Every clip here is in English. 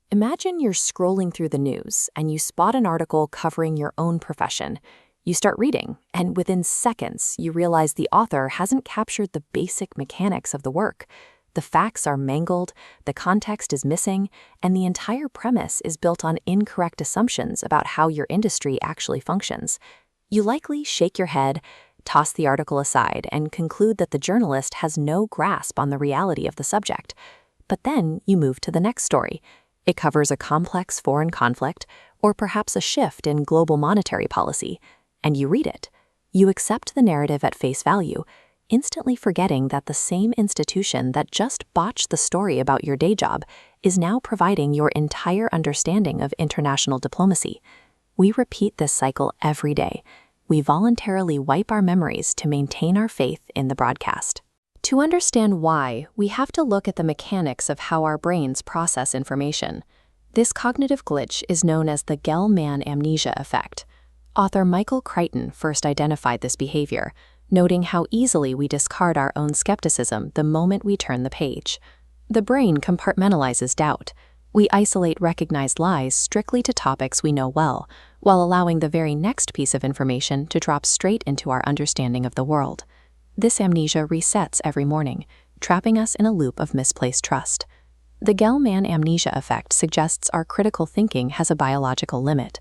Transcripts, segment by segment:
Imagine you're scrolling through the news and you spot an article covering your own profession. You start reading, and within seconds, you realize the author hasn't captured the basic mechanics of the work. The facts are mangled, the context is missing, and the entire premise is built on incorrect assumptions about how your industry actually functions. You likely shake your head, toss the article aside, and conclude that the journalist has no grasp on the reality of the subject. But then you move to the next story. It covers a complex foreign conflict, or perhaps a shift in global monetary policy, and you read it. You accept the narrative at face value, instantly forgetting that the same institution that just botched the story about your day job is now providing your entire understanding of international diplomacy. We repeat this cycle every day. We voluntarily wipe our memories to maintain our faith in the broadcast. To understand why, we have to look at the mechanics of how our brains process information. This cognitive glitch is known as the Gell-Mann amnesia effect. Author Michael Crichton first identified this behavior, noting how easily we discard our own skepticism the moment we turn the page. The brain compartmentalizes doubt. We isolate recognized lies strictly to topics we know well, while allowing the very next piece of information to drop straight into our understanding of the world. This amnesia resets every morning, trapping us in a loop of misplaced trust. The Gell-Mann amnesia effect suggests our critical thinking has a biological limit.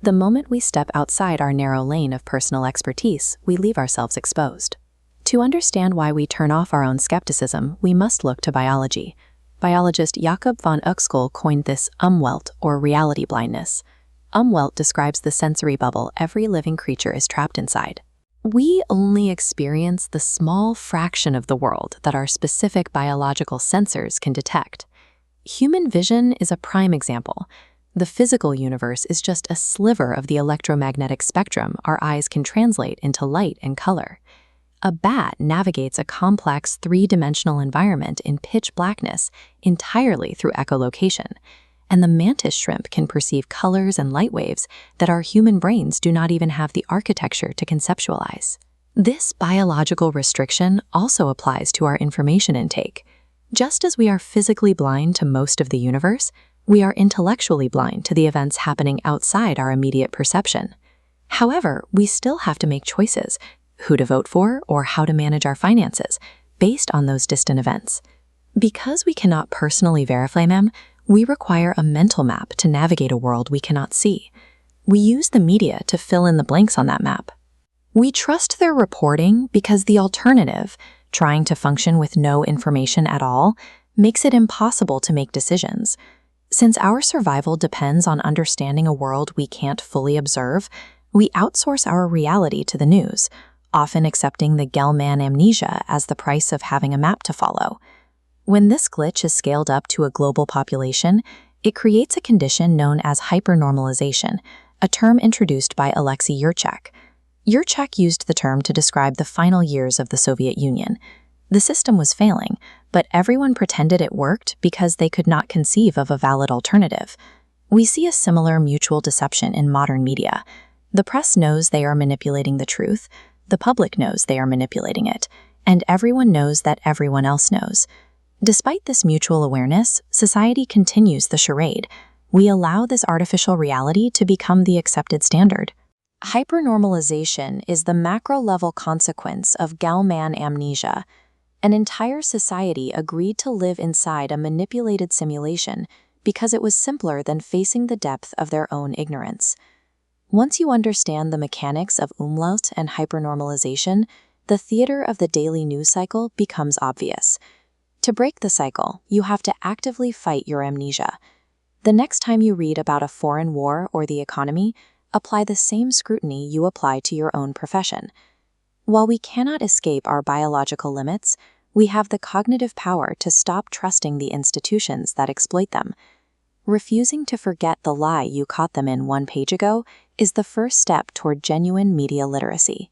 The moment we step outside our narrow lane of personal expertise, we leave ourselves exposed. To understand why we turn off our own skepticism, we must look to biology. Biologist Jakob von Uexküll coined this Umwelt, or reality blindness. Umwelt describes the sensory bubble every living creature is trapped inside. We only experience the small fraction of the world that our specific biological sensors can detect. Human vision is a prime example. The physical universe is just a sliver of the electromagnetic spectrum our eyes can translate into light and color. A bat navigates a complex three-dimensional environment in pitch blackness entirely through echolocation, and the mantis shrimp can perceive colors and light waves that our human brains do not even have the architecture to conceptualize. This biological restriction also applies to our information intake. Just as we are physically blind to most of the universe, we are intellectually blind to the events happening outside our immediate perception. However, we still have to make choices, who to vote for or how to manage our finances, based on those distant events. Because we cannot personally verify them, we require a mental map to navigate a world we cannot see. We use the media to fill in the blanks on that map. We trust their reporting because the alternative, trying to function with no information at all, makes it impossible to make decisions. Since our survival depends on understanding a world we can't fully observe, we outsource our reality to the news, often accepting the Gell-Mann amnesia as the price of having a map to follow. When this glitch is scaled up to a global population, it creates a condition known as hypernormalization, a term introduced by Alexei Yurchak. Yurchak used the term to describe the final years of the Soviet Union. The system was failing, but everyone pretended it worked because they could not conceive of a valid alternative. We see a similar mutual deception in modern media. The press knows they are manipulating the truth, the public knows they are manipulating it, and everyone knows that everyone else knows. Despite this mutual awareness, society continues the charade. We allow this artificial reality to become the accepted standard. Hypernormalization is the macro-level consequence of Gell-Mann amnesia. An entire society agreed to live inside a manipulated simulation because it was simpler than facing the depth of their own ignorance. Once you understand the mechanics of Umlaut and hypernormalization, the theater of the daily news cycle becomes obvious. To break the cycle, you have to actively fight your amnesia. The next time you read about a foreign war or the economy, apply the same scrutiny you apply to your own profession. While we cannot escape our biological limits, we have the cognitive power to stop trusting the institutions that exploit them. Refusing to forget the lie you caught them in one page ago is the first step toward genuine media literacy.